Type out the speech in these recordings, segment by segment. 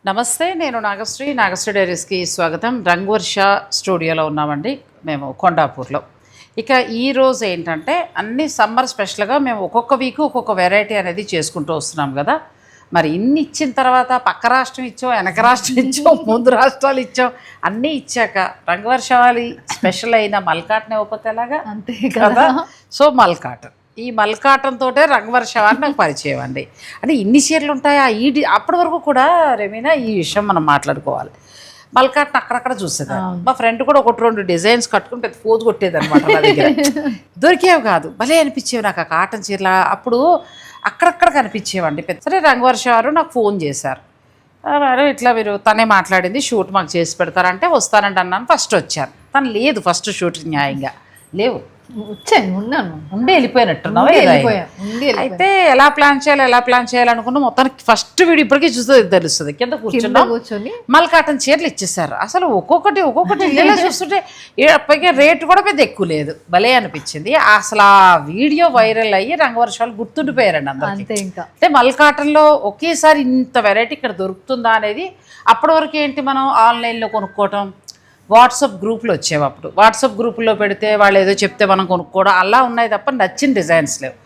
నమస్తే, నేను నాగశ్రీ డైరీస్కి స్వాగతం. రంగవర్ష స్టూడియోలో ఉన్నామండి మేము కొండాపూర్లో. ఇక ఈరోజు ఏంటంటే అన్ని సమ్మర్ స్పెషల్గా మేము ఒక్కొక్క వీక్ ఒక్కొక్క వెరైటీ అనేది చేసుకుంటూ వస్తున్నాం కదా. మరి ఇన్ని ఇచ్చిన తర్వాత పక్క రాష్ట్రం ఇచ్చాం, వెనక రాష్ట్రం ఇచ్చాం, ముందు రాష్ట్రాలు ఇచ్చాం, అన్నీ ఇచ్చాక రంగవర్ష వాళ్ళ స్పెషల్ అయిన మల్కాటన్ ఇవ్వకపోతే ఎలాగా, అంతే కదా. సో మల్కాటన్, ఈ మల్కాటన్ తోటే రంగవర్ష అని నాకు పరిచయం అండి. అంటే ఇన్ని చీరలు ఉంటాయా అప్పటి వరకు కూడా రెమీనా ఈ విషయం మనం మాట్లాడుకోవాలి. మల్కాటన్ అక్కడక్కడ చూసేదాన్ని. మా ఫ్రెండ్ కూడా ఒకటి రెండు డిజైన్స్ కట్టుకుని పెద్ద పోజు కొట్టేది అనమాట. నా దగ్గర దొరికేవి కాదు, భలే అనిపించేవి నాకు ఆ కాటన్ చీరలు. అప్పుడు అక్కడక్కడ కనిపించేవండి. సరే రంగవర్ష వారు నాకు ఫోన్ చేశారు, ఇట్లా మీరు తనే మాట్లాడింది, షూట్ మాకు చేసి పెడతారంటే వస్తానండి అన్నాను. ఫస్ట్ వచ్చాను, తను లేదు ఫస్ట్ షూటింగ్ న్యాయంగా లేవు, వచ్చాను ఉన్నాను, ఉండి వెళ్ళిపోయినట్టున్నావు. అయితే ఎలా ప్లాన్ చేయాలనుకున్నా మొత్తానికి ఫస్ట్ వీడియో ఇప్పటికీ చూస్తే తెలుస్తుంది. కింద కూర్చొని మల్కాటన్ చీరలు ఇచ్చేసారు. అసలు ఒక్కొక్కటి ఇలా చూస్తుంటే పైగా రేటు కూడా పెద్ద ఎక్కువ లేదు, భలే అనిపించింది. అసలు ఆ వీడియో వైరల్ అయ్యి రంగవర్షాలు గుర్తుండిపోయారండి అందరికీ. అంటే మల్కాటన్లో ఒకేసారి ఇంత వెరైటీ ఇక్కడ దొరుకుతుందా అనేది. అప్పటి వరకు ఏంటి, మనం ఆన్లైన్లో కొనుక్కోవటం, వాట్సాప్ గ్రూపులు వచ్చేవి. అప్పుడు వాట్సాప్ గ్రూపుల్లో పెడితే వాళ్ళు ఏదో చెప్తే మనం కొనుక్కోవడం అలా ఉన్నాయి తప్ప నచ్చిన డిజైన్స్ లేవు.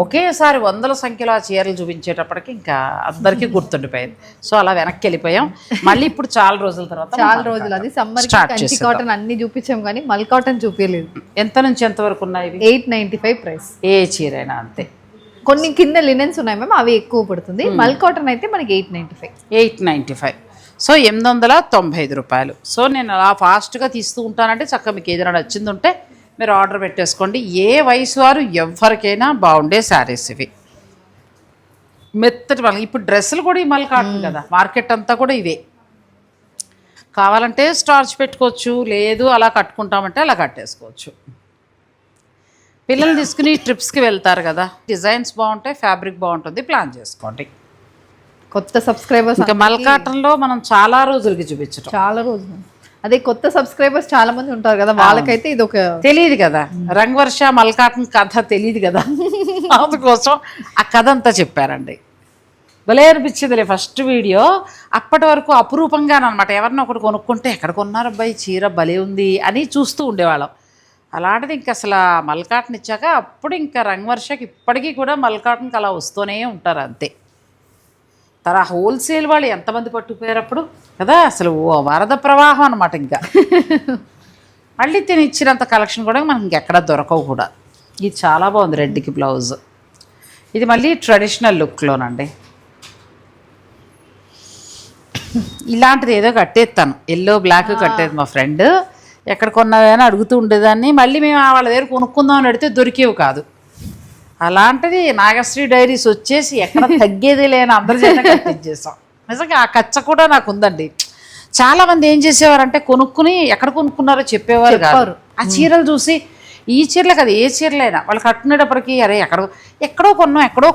ఒకేసారి వందల సంఖ్యలో ఆ చీరలు చూపించేటప్పటికి ఇంకా అందరికీ గుర్తుండిపోయింది. సో అలా వెనక్కి వెళ్ళిపోయాం. మళ్ళీ ఇప్పుడు చాలా రోజుల అది సమ్మర్ కంచి కాటన్ అన్ని చూపించాం కానీ మల్ కాటన్ చూపించలేదు. ఎంత నుంచి ఎంత వరకు ఉన్నాయి? 895 ప్రైస్. ఏ చీరైనా అంతే. కొన్ని కింద లినెన్స్ ఉన్నాయి మ్యామ్, అవి ఎక్కువ పడుతుంది. మల్ కాటన్ అయితే మనకి 895. సో 895 రూపాయలు. సో నేను అలా ఫాస్ట్గా తీస్తూ ఉంటానంటే చక్కగా మీకు ఏదైనా నచ్చింది ఉంటే మీరు ఆర్డర్ పెట్టేసుకోండి. ఏ వయసు వారు ఎవరికైనా బాగుండే శారీస్ ఇవి. మెత్తటి మళ్ళీ ఇప్పుడు డ్రెస్సులు కూడా ఈ మళ్ళీ కాటన్ కదా, మార్కెట్ అంతా కూడా ఇవే. కావాలంటే స్టార్చ్ పెట్టుకోవచ్చు, లేదు అలా కట్టుకుంటామంటే అలా కట్టేసుకోవచ్చు. పిల్లలు తీసుకుని ట్రిప్స్కి వెళ్తారు కదా, డిజైన్స్ బాగుంటాయి, ఫ్యాబ్రిక్ బాగుంటుంది, ప్లాన్ చేసుకోండి. కొత్త సబ్స్క్రైబర్స్ ఇంకా మల్కాటన్లో మనం చాలా రోజులకి చూపించడం, చాలా రోజులు. అదే కొత్త సబ్స్క్రైబర్స్ చాలా మంది ఉంటారు కదా, వాళ్ళకైతే ఇది ఒక తెలియదు కదా, రంగవర్ష మల్కాటన్ కథ తెలియదు కదా, అందుకోసం ఆ కథ అంతా చెప్పారండి. భలే అనిపించిందిలే ఫస్ట్ వీడియో. అప్పటి వరకు అపురూపంగానమాట, ఎవరినో ఒకటి కొనుక్కుంటే ఎక్కడ కొన్నారు అబ్బాయి చీర భలే ఉంది అని చూస్తూ ఉండేవాళ్ళం. అలాంటిది ఇంక అసలు మల్కాటన్ ఇచ్చాక అప్పుడు ఇంకా రంగవర్షకి ఇప్పటికీ కూడా మల్కాటన్కి అలా వస్తూనే ఉంటారు అంతే. హోల్సేల్ వాళ్ళు ఎంతమంది పట్టుకుపోయారు అప్పుడు కదా, అసలు వరద ప్రవాహం అనమాట. ఇంకా మళ్ళీ తిని ఇచ్చినంత కలెక్షన్ కూడా మనకి ఇంకెక్కడ దొరకవు కూడా. ఇది చాలా బాగుంది, రెడ్కి బ్లౌజ్. ఇది మళ్ళీ ట్రెడిషనల్ లుక్లోనండి. ఇలాంటిది ఏదో కట్టేస్తాను, ఎల్లో బ్లాక్ కట్టేది మా ఫ్రెండ్. ఎక్కడ కొన్నావని అడుగుతూ ఉండేదాన్ని. మళ్ళీ మేము వాళ్ళ దగ్గర కొనుక్కుందాం అని అడిగితే దొరికేవి కాదు. అలాంటిది నాగశ్రీ డైరీస్ వచ్చేసి ఎక్కడ తగ్గేది లేని అందరి చేత కట్టించేసాం. నిజంగా ఆ కచ్చ కూడా నాకు ఉందండి. చాలామంది ఏం చేసేవారంటే కొనుక్కుని ఎక్కడ కొనుక్కున్నారో చెప్పేవారు కాదు. ఆ చీరలు చూసి ఈ చీరలు కదా ఏ చీరలైనా వాళ్ళు కట్టుకునేటప్పటికి అరే ఎక్కడో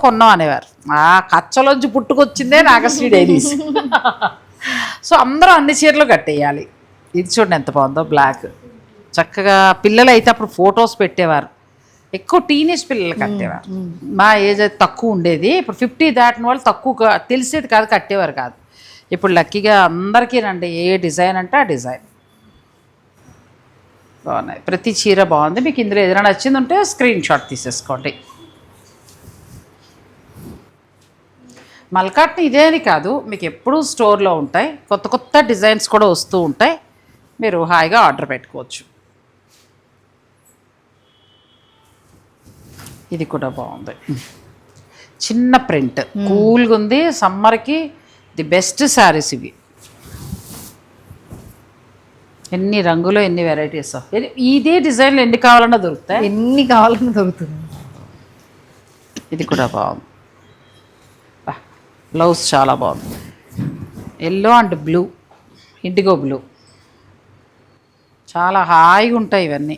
కొన్నాం అనేవారు. ఆ కచ్చలోంచి పుట్టుకొచ్చిందే నాగశ్రీ డైరీస్. సో అందరూ అన్ని చీరలు కట్టేయాలి. ఇది చూడండి ఎంత బాగుందో, బ్లాక్. చక్కగా పిల్లలు అయితే అప్పుడు ఫొటోస్ పెట్టేవారు, ఎక్కువ టీనేజ్ పిల్లలు కట్టేవారు. మా ఏజ్ అయితే తక్కువ ఉండేది. ఇప్పుడు 50 దాటిన వాళ్ళు తక్కువ తెలిసేది కాదు, కట్టేవారు కాదు. ఇప్పుడు లక్కీగా అందరికీ రండి, ఏ డిజైన్ అంటే ఆ డిజైన్ బాగున్నాయి. ప్రతి చీర బాగుంది. మీకు ఇందులో ఏదైనా నచ్చింది ఉంటే స్క్రీన్ షాట్ తీసేసుకోండి. మల్కాటన్ ఇదే అని కాదు, మీకు ఎప్పుడూ స్టోర్లో ఉంటాయి, కొత్త కొత్త డిజైన్స్ కూడా వస్తూ ఉంటాయి. మీరు హాయిగా ఆర్డర్ పెట్టుకోవచ్చు. ఇది కూడా బాగుంది, చిన్న ప్రింట్, కూల్గా ఉంది. సమ్మర్కి ది బెస్ట్ శారీస్ ఇవి. ఎన్ని రంగులు, ఎన్ని వెరైటీస్, ఇదే డిజైన్లు ఎన్ని కావాలన్నా దొరుకుతుంది. ఇది కూడా బాగుంది. బ్లౌజ్ చాలా బాగుంది, yellow and blue, IndiGo blue. చాలా హాయిగా ఉంటాయి ఇవన్నీ.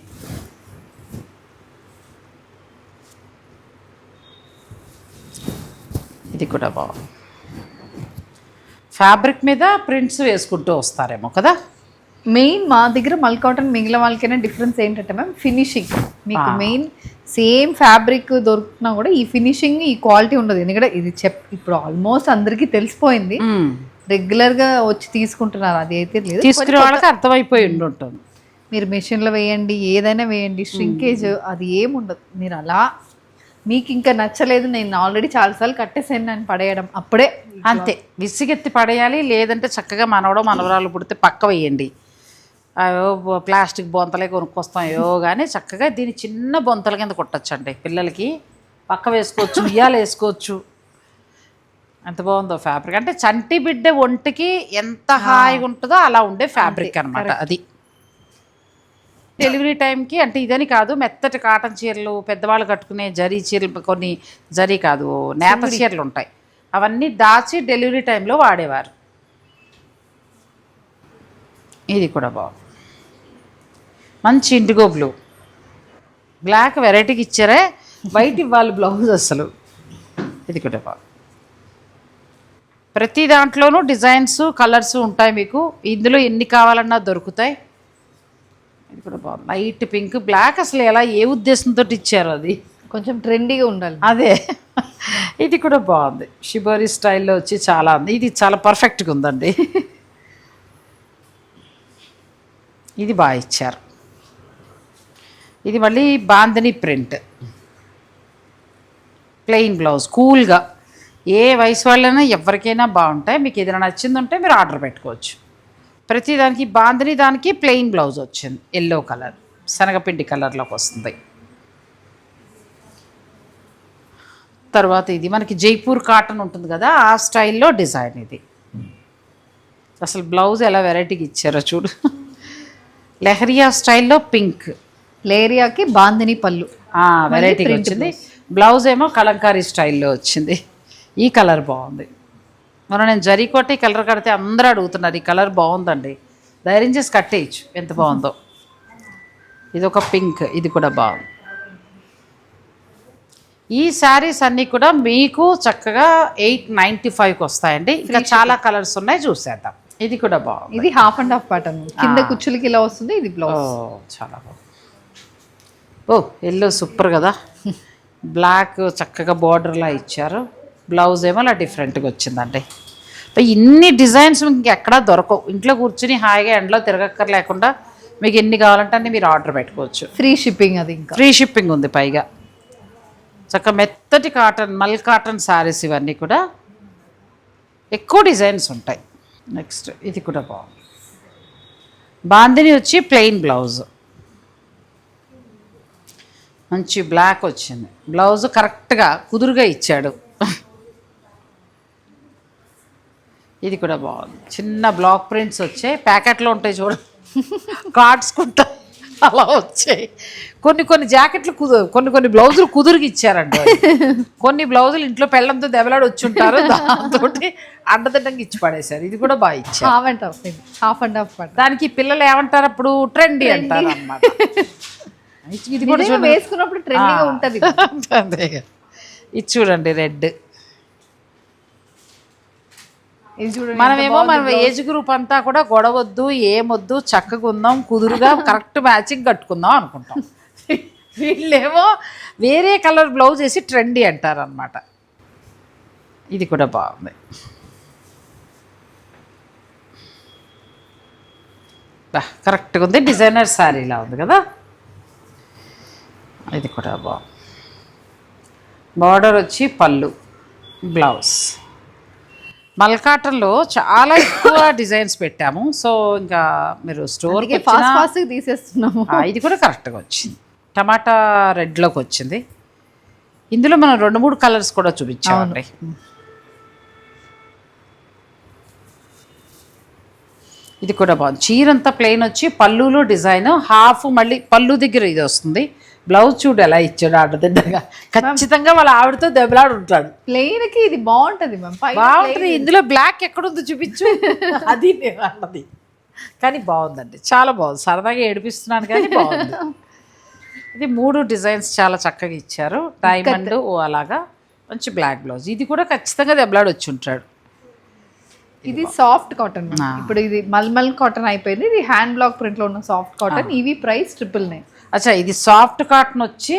ఇది కూడా బాగుంది. ఫ్యాబ్రిక్ మీద ప్రింట్స్ వేసుకుంటూ వస్తారేమో కదా. మెయిన్ మా దగ్గర మల్ కాటన్ మిగిలిన వాళ్ళకైనా డిఫరెన్స్ ఏంటంటే మ్యామ్ ఫినిషింగ్. మీకు మెయిన్ సేమ్ ఫ్యాబ్రిక్ దొరుకుతున్నా కూడా ఈ ఫినిషింగ్ ఈ క్వాలిటీ ఉండదు. ఎందుకంటే ఇది ఇప్పుడు ఆల్మోస్ట్ అందరికీ తెలిసిపోయింది. రెగ్యులర్గా వచ్చి తీసుకుంటున్నారు అది అయితే లేదు. తీసుకునే వాళ్ళకి అర్థమైపోయి ఉంటుంది. మీరు మెషిన్లో వేయండి, ఏదైనా వేయండి, ష్రింకేజ్ అది ఏముండదు. మీరు అలా మీకు ఇంకా నచ్చలేదు, నేను ఆల్రెడీ చాలాసార్లు కట్టేసాను అని పడేయడం అప్పుడే అంతే. విసిగెత్తి పడేయాలి. లేదంటే చక్కగా మనవడో మనవరాలు పుడితే పక్క వేయండి. అయ్యో ప్లాస్టిక్ బొంతలే కొనుక్కొస్తాం అయ్యో కానీ చక్కగా దీన్ని చిన్న బొంతల కింద కుట్టచ్చండి. పిల్లలకి పక్క వేసుకోవచ్చు, ఉయ్యాలు వేసుకోవచ్చు. ఎంత బాగుందో ఫ్యాబ్రిక్. అంటే చంటి బిడ్డ ఒంటికి ఎంత హాయిగా ఉంటుందో అలా ఉండే ఫ్యాబ్రిక్ అనమాట అది. డెలివరీ టైంకి అంటే ఇదని కాదు, మెత్తటి కాటన్ చీరలు, పెద్దవాళ్ళు కట్టుకునే జరీ చీరలు, కొన్ని జరీ కాదు నేత చీరలు ఉంటాయి, అవన్నీ దాచి డెలివరీ టైంలో వాడేవారు. ఇది కూడా బాగుంది, మంచి ఇండిగో బ్లూ. బ్లాక్ వెరైటీకి ఇచ్చారే, వైట్ ఇవ్వాలి బ్లౌజ్ అసలు. ఇది కూడా బాగుంది. ప్రతి దాంట్లోనూ డిజైన్స్ కలర్స్ ఉంటాయి మీకు. ఇందులో ఎన్ని కావాలన్నా దొరుకుతాయి. ఇది కూడా బాగుంది, లైట్ పింక్ బ్లాక్. అసలు ఎలా ఏ ఉద్దేశంతో ఇచ్చారు అది, కొంచెం ట్రెండీగా ఉండాలి అదే. ఇది కూడా బాగుంది, షిబోరి స్టైల్లో వచ్చి చాలా ఉంది. ఇది చాలా పర్ఫెక్ట్గా ఉందండి. ఇది బాగా ఇచ్చారు. ఇది మళ్ళీ బాందిని ప్రింట్, ప్లెయిన్ బ్లౌజ్, కూల్గా ఏ వయసు వాళ్ళైనా ఎవరికైనా బాగుంటాయి. మీకు ఏదైనా నచ్చింది ఉంటే మీరు ఆర్డర్ పెట్టుకోవచ్చు. ప్రతి దానికి బాందిని దానికి ప్లెయిన్ బ్లౌజ్ వచ్చింది, ఎల్లో కలర్ శనగపిండి కలర్లోకి వస్తుంది. తర్వాత ఇది మనకి జైపూర్ కాటన్ ఉంటుంది కదా, ఆ స్టైల్లో డిజైన్. ఇది అసలు బ్లౌజ్ ఎలా వెరైటీగా ఇచ్చారో చూడు. లెహరియా స్టైల్లో పింక్, లేరియాకి బాందిని పళ్ళు వెరైటీగా వచ్చింది. బ్లౌజ్ ఏమో కలంకారీ స్టైల్లో వచ్చింది. ఈ కలర్ బాగుంది. మనం నేను జరీకోట ఈ కలర్ కడితే అందరూ అడుగుతున్నారు, ఈ కలర్ బాగుందండి, ధైర్యం చేసి కట్టేయచ్చు, ఎంత బాగుందో. ఇది ఒక పింక్, ఇది కూడా బాగుంది. ఈ శారీస్ అన్నీ కూడా మీకు చక్కగా 895కి వస్తాయండి. ఇంకా చాలా కలర్స్ ఉన్నాయి, చూసేద్దాం. ఇది కూడా బాగుంది. ఇది హాఫ్ అండ్ హాఫ్ ప్యాటర్న్, కింద కుచ్చులకి ఇలా వస్తుంది. ఇది బ్లౌజ్ చాలా బాగుంది. ఓ ఎల్లో సూపర్ కదా, బ్లాక్ చక్కగా బార్డర్లా ఇచ్చారు. బ్లౌజ్ ఏమో అలా డిఫరెంట్గా వచ్చిందండి. ఇన్ని డిజైన్స్ మీకు ఎక్కడా దొరకవు. ఇంట్లో కూర్చుని హాయిగా ఎండలో తిరగక్కర్ లేకుండా మీకు ఎన్ని కావాలంటే అన్ని మీరు ఆర్డర్ పెట్టుకోవచ్చు. ఫ్రీ షిప్పింగ్, అది ఇంకా ఫ్రీ షిప్పింగ్ ఉంది. పైగా చక్కగా మెత్తటి కాటన్, మల్ కాటన్ శారీస్ ఇవన్నీ కూడా ఎక్కువ డిజైన్స్ ఉంటాయి. నెక్స్ట్ ఇది కూడా బాగుంది, బాందిని వచ్చి ప్లెయిన్ బ్లౌజ్, మంచి బ్లాక్ వచ్చింది. బ్లౌజ్ కరెక్ట్గా కుదురుగా ఇచ్చాడు. ఇది కూడా బాగుంది, చిన్న బ్లాక్ ప్రింట్స్ వచ్చాయి. ప్యాకెట్లో ఉంటాయి చూడ, కార్డ్స్ కుంటా అలా వచ్చాయి. కొన్ని జాకెట్లు కొన్ని బ్లౌజులు కుదురుగా ఇచ్చారండి. కొన్ని బ్లౌజులు ఇంట్లో పెళ్ళంతో దెబ్బలాడి వచ్చి ఉంటారు, దాంతో అండదండంగా ఇచ్చి పడేశారు. ఇది కూడా బాగా ఇచ్చారు, హాఫ్ అండ్ హాఫ్. దానికి పిల్లలు ఏమంటారు అప్పుడు, ట్రెండీ అంటారు అన్నమాట. ఇది కూడా వేసుకున్నప్పుడు ట్రెండీగా ఉంటుంది. ఇది చూడండి, రెడ్. మనమేమో మన ఏజ్ గ్రూప్ అంతా కూడా గొడవద్దు, ఏమొద్దు, చక్కగా ఉందాం, కుదురుగా కరెక్ట్ మ్యాచింగ్ కట్టుకుందాం అనుకుంటాం. వీళ్ళేమో వేరే కలర్ బ్లౌజ్ వేసి ట్రెండీ అంటారు అన్నమాట. ఇది కూడా బాగుంది. కరెక్ట్గా ఉంది, డిజైనర్ శారీలా ఉంది కదా. ఇది కూడా బాగుంది. బార్డర్ వచ్చి పళ్ళు, బ్లౌజ్. మల్కాటన్లో చాలా ఎక్కువ డిజైన్స్ పెట్టాము. సో ఇంకా మీరు స్టోర్కి ఫాస్ట్ తీసేస్తున్నాము. ఇది కూడా కరెక్ట్గా వచ్చింది, టమాటా రెడ్లోకి వచ్చింది. ఇందులో మనం 2-3 కలర్స్ కూడా చూపించామండి. ఇది కూడా బాగుంది. చీరంతా ప్లెయిన్ వచ్చి పళ్ళులో డిజైన్, హాఫ్ మళ్ళీ పళ్ళు దగ్గర ఇది వస్తుంది. బ్లౌజ్ చూడు ఎలా ఇచ్చాడు ఆడదిడ్డగా, ఖచ్చితంగా వాళ్ళ ఆవిడతో దెబ్బలాడు ఉంటాడు. ప్లెయిన్కి ఇది బాగుంటుంది మ్యామ్, బాగుంటుంది. ఇందులో బ్లాక్ ఎక్కడుందో చూపించు, అది అన్నది. కానీ బాగుందండి, చాలా బాగుంది. సరదాగా ఏడిపిస్తున్నాను కానీ బాగుంది. ఇది 3 డిజైన్స్ చాలా చక్కగా ఇచ్చారు. డైమండ్ అలాగా మంచి బ్లాక్ బ్లౌజ్. ఇది కూడా ఖచ్చితంగా దెబ్బలాడు వచ్చి ఉంటాడు. ఇది సాఫ్ట్ కాటన్. ఇప్పుడు ఇది మల్మల్ కాటన్ అయిపోయింది. ఇది హ్యాండ్ బ్లాక్ ప్రింట్లో ఉన్న సాఫ్ట్ కాటన్. ఇవి ప్రైస్ 999. అచ్చా, ఇది సాఫ్ట్ కాటన్ వచ్చి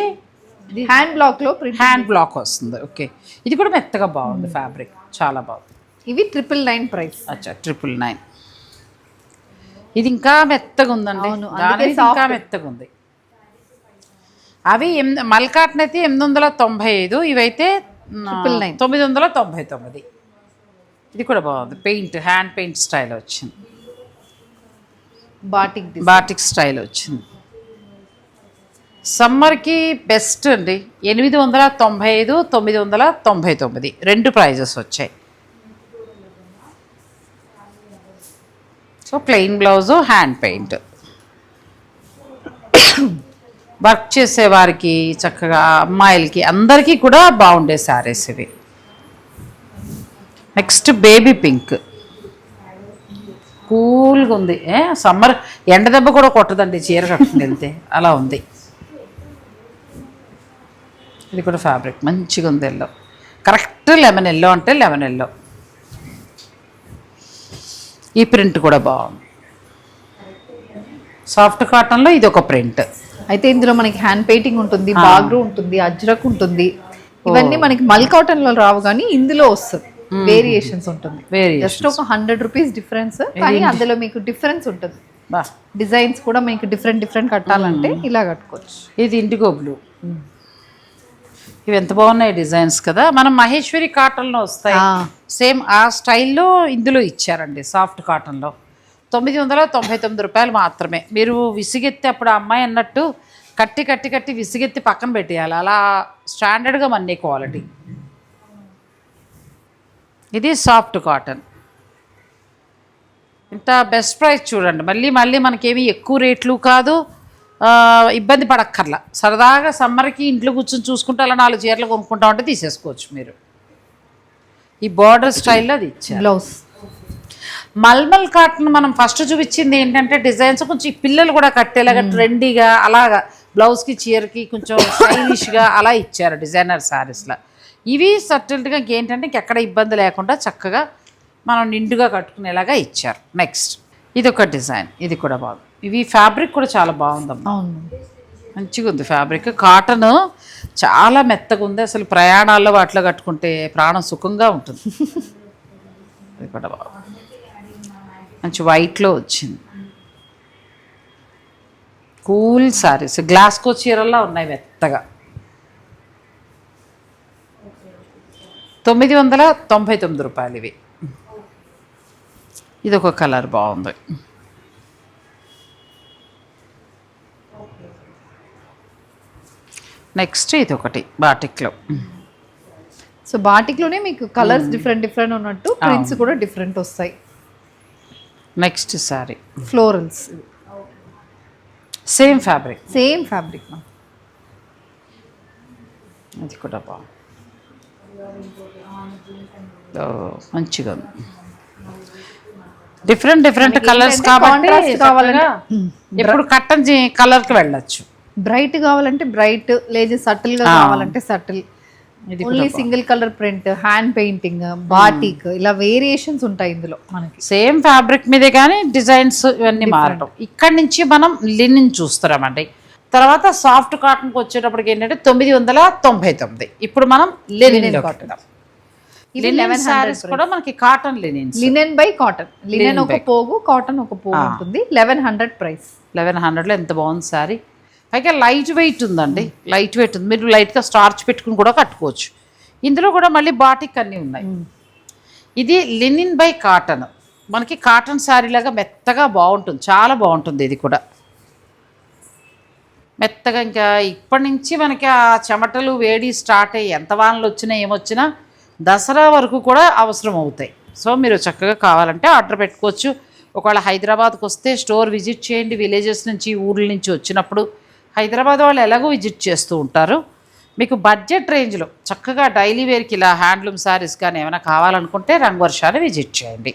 హ్యాండ్ బ్లాక్లో హ్యాండ్ బ్లాక్ వస్తుంది. ఓకే, ఇది కూడా మెత్తగా బాగుంది, ఫ్యాబ్రిక్ చాలా బాగుంది. ఇవి 999 ప్రైస్. అచ్చా 999. ఇది ఇంకా మెత్తగా ఉందండి. అవును, దాని ఇంకా మెత్తగా ఉంది. అవి మల్ కాటన్ అయితే 895, ఇవైతే 999. ఇది కూడా బాగుంది. పెయింట్ హ్యాండ్ పెయింట్ స్టైల్ వచ్చింది. బాటిక్ స్టైల్ వచ్చింది. సమ్మర్కి బెస్ట్ అండి. 895, 999 రెండు ప్రైజెస్ వచ్చాయి. So plain blouse, hand paint. Work చేసేవారికి చక్కగా, అమ్మాయిలకి అందరికీ కూడా బాగుండే శారీస్ ఇవి. నెక్స్ట్ బేబీ పింక్, కూల్గా ఉంది. సమ్మర్ ఎండ దెబ్బ కూడా కొట్టదండి చీర కట్టుకుని వెళ్తే, అలా ఉంది. ఇది కూడా ఫ్యాబ్రిక్ మంచిగా ఉంది. ఎల్లో కరెక్ట్ లెమన్ ఎల్లో అంటే లెమన్ ఎల్లో. ఈ ప్రింట్ కూడా బాగుంది. సాఫ్ట్ కాటన్లో ఇది ఒక ప్రింట్. అయితే ఇందులో మనకి హ్యాండ్ పెయింటింగ్ ఉంటుంది, బాగ్రూ ఉంటుంది, అజ్రక్ ఉంటుంది. ఇవన్నీ మనకి మల్ కాటన్ లో రావు, కానీ ఇందులో వస్తుంది. వేరియేషన్స్ ఉంటుంది. జస్ట్ ఒక 100 రూపీస్ డిఫరెన్స్, కానీ అందులో మీకు డిఫరెన్స్ ఉంటుంది. డిజైన్స్ కూడా మీకు డిఫరెంట్ కట్టాలంటే ఇలా కట్టుకోవచ్చు. ఇది ఇండిగో బ్లూ. ఇవి ఎంత బాగున్నాయి డిజైన్స్ కదా. మనం మహేశ్వరి కాటన్లో వస్తాయి సేమ్ ఆ స్టైల్లో ఇందులో ఇచ్చారండి. సాఫ్ట్ కాటన్లో 999 రూపాయలు మాత్రమే. మీరు విసిగెత్తి, అప్పుడు ఆ అమ్మాయి అన్నట్టు కట్టి విసిగెత్తి పక్కన పెట్టేయాలి. అలా స్టాండర్డ్గా మన్నీ క్వాలిటీ. ఇది సాఫ్ట్ కాటన్. ఇంత బెస్ట్ ప్రైస్ చూడండి. మళ్ళీ మనకేమీ ఎక్కువ రేట్లు కాదు, ఇబ్బంది పడక్కర్లా. సరదాగా సమ్మర్కి ఇంట్లో కూర్చొని చూసుకుంటే అలా 4 చీరలు కొనుక్కుంటామంటే తీసేసుకోవచ్చు మీరు. ఈ బార్డర్ స్టైల్లో అది ఇచ్చారు. బ్లౌజ్ మల్మల్ కాటన్ మనం ఫస్ట్ చూపించింది ఏంటంటే డిజైన్స్ కొంచెం ఈ పిల్లలు కూడా కట్టేలాగా ట్రెండీగా, అలాగా బ్లౌజ్కి చీరకి కొంచెం స్టైలిష్గా అలా ఇచ్చారు డిజైనర్ శారీస్లో. ఇవి సటిల్గా ఏంటంటే ఇంకెక్కడ ఇబ్బంది లేకుండా చక్కగా మనం నిండుగా కట్టుకునేలాగా ఇచ్చారు. నెక్స్ట్ ఇది ఒక డిజైన్, ఇది కూడా బాగుంది. ఇవి ఫ్యాబ్రిక్ కూడా చాలా బాగుందమ్మా, మంచిగా ఉంది ఫ్యాబ్రిక్. కాటన్ చాలా మెత్తగా ఉంది. అసలు ప్రయాణాల్లో వాటిలో కట్టుకుంటే ప్రాణం సుఖంగా ఉంటుంది. ఇది కూడా బాగుంది, మంచి వైట్లో వచ్చింది. కూల్ శారీస్, గ్లాస్కో చీరల్లా ఉన్నాయి మెత్తగా. 999 రూపాయలు ఇవి. ఇది ఒక కలర్ బాగుంది. నెక్స్ట్ ఇది ఒకటి బాటిక్లో. సో బాటిక్లోనే మీకు కలర్స్ డిఫరెంట్ ఉన్నట్టు ప్రింట్స్ కూడా డిఫరెంట్ వస్తాయి. Next sorry florals, same fabric. అది కూడా బాగుంది, మంచిగా ఉంది. డిఫరెంట్ కలర్స్ కాబట్టి ఇప్పుడు కట్టన్ కలర్కి వెళ్ళచ్చు. బ్రైట్ కావాలంటే బ్రైట్, లేదు సటిల్ గా కావాలంటే subtle. Only single colour print, hand painting, batik, ఇలా వేరియేషన్స్ ఉంటాయి ఇందులో మనకి. సేమ్ ఫ్యాబ్రిక్ మీదే కానీ డిజైన్స్ ఇవన్నీ మారటం. ఇక్కడ నుంచి మనం లినిన్ చూస్తున్నామండి. తర్వాత సాఫ్ట్ కాటన్కి వచ్చేటప్పటికి ఏంటంటే 999. ఇప్పుడు మనం లినిన్ కాటన్. లినెన్ సారీస్ కూడా మనకి cotton linen by cotton. Linen ఒక పోగు, కాటన్ ఒక పోగు ఉంటుంది. 1100 ప్రైస్. 1100లో ఎంత బాగుంది సారీ. పైగా లైట్ వెయిట్ ఉందండి, లైట్ వెయిట్ ఉంది. మీరు లైట్గా స్టార్చ్ పెట్టుకుని కూడా కట్టుకోవచ్చు. ఇందులో కూడా మళ్ళీ బాటిక్ అన్నీ ఉన్నాయి. ఇది లినిన్ బై కాటన్, మనకి కాటన్ శారీ లాగా మెత్తగా బాగుంటుంది, చాలా బాగుంటుంది. ఇది కూడా మెత్తగా. ఇంకా ఇప్పటి నుంచి మనకి ఆ చెమటలు వేడి స్టార్ట్ అయ్యి ఎంత వానలు వచ్చినా ఏమొచ్చినా దసరా వరకు కూడా అవసరం అవుతాయి. సో మీరు చక్కగా కావాలంటే ఆర్డర్ పెట్టుకోవచ్చు. ఒకవేళ హైదరాబాద్కి వస్తే స్టోర్ విజిట్ చేయండి. విలేజెస్ నుంచి, ఊర్ల నుంచి వచ్చినప్పుడు హైదరాబాద్ వాళ్ళు ఎలాగో విజిట్ చేస్తూ ఉంటారు. మీకు బడ్జెట్ రేంజ్లో చక్కగా డైలీ వేర్కి ఇలా హ్యాండ్లూమ్ శారీస్ కానీ ఏమైనా కావాలనుకుంటే రంగవర్షాన్ని విజిట్ చేయండి.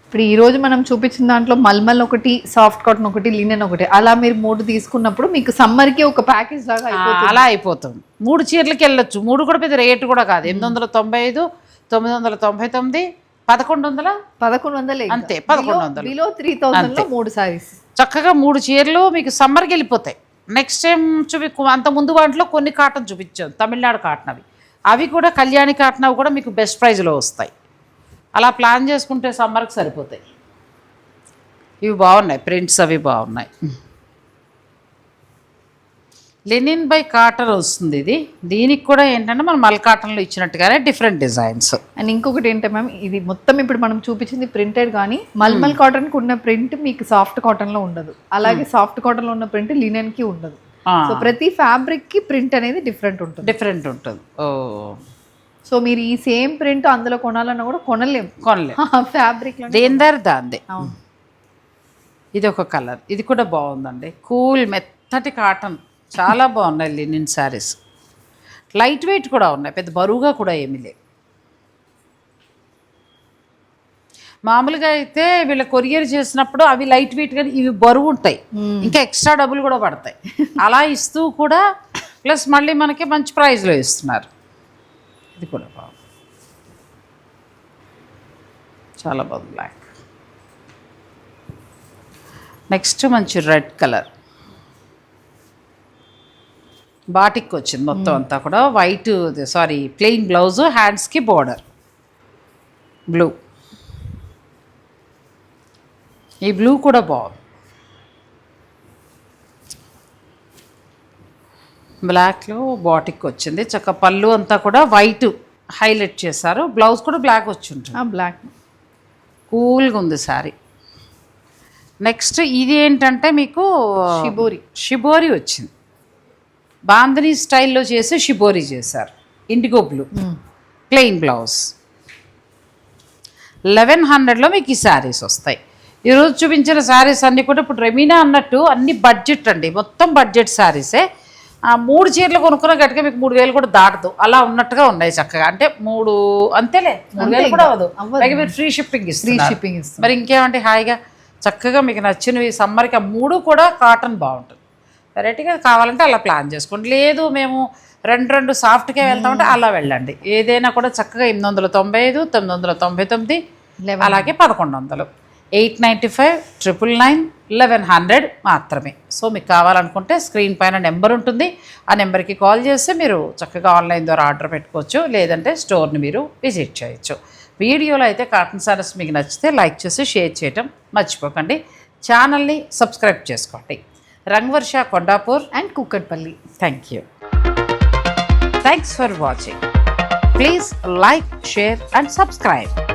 ఇప్పుడు ఈరోజు మనం చూపించిన దాంట్లో మల్మల్ ఒకటి, సాఫ్ట్ కాటన్ ఒకటి, లినెన్ ఒకటి, అలా మీరు 3 తీసుకున్నప్పుడు మీకు సమ్మర్కి ఒక ప్యాకేజ్ లాగా అలా అయిపోతుంది. 3 చీరలకి వెళ్ళొచ్చు. 3 కూడా పెద్ద రేటు కూడా కాదు. 895, 999, 1100 అంతే. 1100 బిలో 3000 3 సారీస్. చక్కగా 3 చీరలు మీకు సమ్మర్కి వెళ్ళిపోతాయి. నెక్స్ట్ టైం అంత ముందు వాటిలో కొన్ని కాటన్ చూపించాం, తమిళనాడు కాటన్. అవి కూడా కళ్యాణి కాటన్, అవి కూడా మీకు బెస్ట్ ప్రైజ్లో వస్తాయి. అలా ప్లాన్ చేసుకుంటే సమ్మర్కి సరిపోతాయి. ఇవి బాగున్నాయి, ప్రింట్స్ అవి బాగున్నాయి. లెనిన్ బై కాటన్ వస్తుంది ఇది. దీనికి కూడా ఏంటంటే మనం మల్ కాటన్లో ఇచ్చినట్టుగానే డిఫరెంట్ డిజైన్స్. అండ్ ఇంకొకటి ఏంటంటే మ్యామ్, ఇది మొత్తం ఇప్పుడు మనం చూపించింది ప్రింటెడ్, కానీ మల్మల్ కాటన్కి ఉన్న ప్రింట్ మీకు సాఫ్ట్ కాటన్లో ఉండదు, అలాగే సాఫ్ట్ కాటన్లో ఉన్న ప్రింట్ లినెన్కి ఉండదు. సో ప్రతి ఫ్యాబ్రిక్కి ప్రింట్ అనేది డిఫరెంట్ ఉంటుంది. ఓ, సో మీరు ఈ సేమ్ ప్రింట్ అందులో కొనాలన్నా కూడా కొనలేము ఫ్యాబ్రిక్లో. దాందే. ఇది ఒక కలర్, ఇది కూడా బాగుందండి. కూల్ మెత్తటి కాటన్, చాలా బాగున్నాయి లినిన్ శారీస్. లైట్ వెయిట్ కూడా ఉన్నాయి, పెద్ద బరువుగా కూడా ఏమీ లేవు. మామూలుగా అయితే వీళ్ళ కొరియర్ చేసినప్పుడు అవి లైట్ వెయిట్ కానీ ఇవి బరువు ఉంటాయి, ఇంకా ఎక్స్ట్రా డబ్బులు కూడా పడతాయి. అలా ఇస్తూ కూడా ప్లస్ మళ్ళీ మనకి మంచి ప్రైస్లో ఇస్తున్నారు. ఇది కూడా బాగుంది, చాలా బాగుంది బ్లాక్. నెక్స్ట్ మంచి రెడ్ కలర్ బాటిక్ వచ్చింది మొత్తం అంతా కూడా. వైట్ ప్లెయిన్ బ్లౌజ్, హ్యాండ్స్కి బోర్డర్ బ్లూ. ఈ బ్లూ కూడా బాగుంది. బ్లాక్లో బాటిక్ వచ్చింది, చక్క పళ్ళు అంతా కూడా వైట్ హైలైట్ చేశారు. బ్లౌజ్ కూడా బ్లాక్ వచ్చి ఉంటుంది. బ్లాక్ కూల్గా ఉంది శారీ. నెక్స్ట్ ఇది ఏంటంటే మీకు షిబోరి వచ్చింది. బాంధనీ స్టైల్లో చేసి షిబోరి చేశారు. Indigo blue, plain blouse. 1100లో మీకు ఈ శారీస్ వస్తాయి. ఈరోజు చూపించిన శారీస్ అన్నీ కూడా ఇప్పుడు రెమీనా అన్నట్టు అన్ని బడ్జెట్ అండి, మొత్తం బడ్జెట్ శారీసే. 3 చీరలు కొనుక్కున్న గట్టిగా మీకు 3000 కూడా దాటదు, అలా ఉన్నట్టుగా ఉన్నాయి చక్కగా. అంటే 3 అంతేలే, 3000 కూడా అవ్వదు. అలాగే మీరు ఫ్రీ షిప్పింగ్ ఇస్తారు. మరి ఇంకేమంటే హాయిగా చక్కగా మీకు నచ్చినవి సమ్మర్కి 3 కూడా కాటన్ బాగుంటుంది. వెరైటీగా కావాలంటే అలా ప్లాన్ చేసుకోండి. లేదు మేము 2 సాఫ్ట్గా వెళ్తామంటే అలా వెళ్ళండి. ఏదైనా కూడా చక్కగా 895, 999, అలాగే 1100, 895, 999, 1100 మాత్రమే. సో మీకు కావాలనుకుంటే స్క్రీన్ పైన నెంబర్ ఉంటుంది, ఆ నెంబర్కి కాల్ చేస్తే మీరు చక్కగా ఆన్లైన్ ద్వారా ఆర్డర్ పెట్టుకోవచ్చు, లేదంటే స్టోర్ని మీరు విజిట్ చేయొచ్చు. వీడియోలో అయితే కాటన్ సారీస్ మీకు నచ్చితే లైక్ చేసి షేర్ చేయటం మర్చిపోకండి. ఛానల్ని సబ్స్క్రైబ్ చేసుకోండి. Rangavarsha, Kondapur and Kukatpally. Thank you. Thanks for watching. Please like, share and subscribe.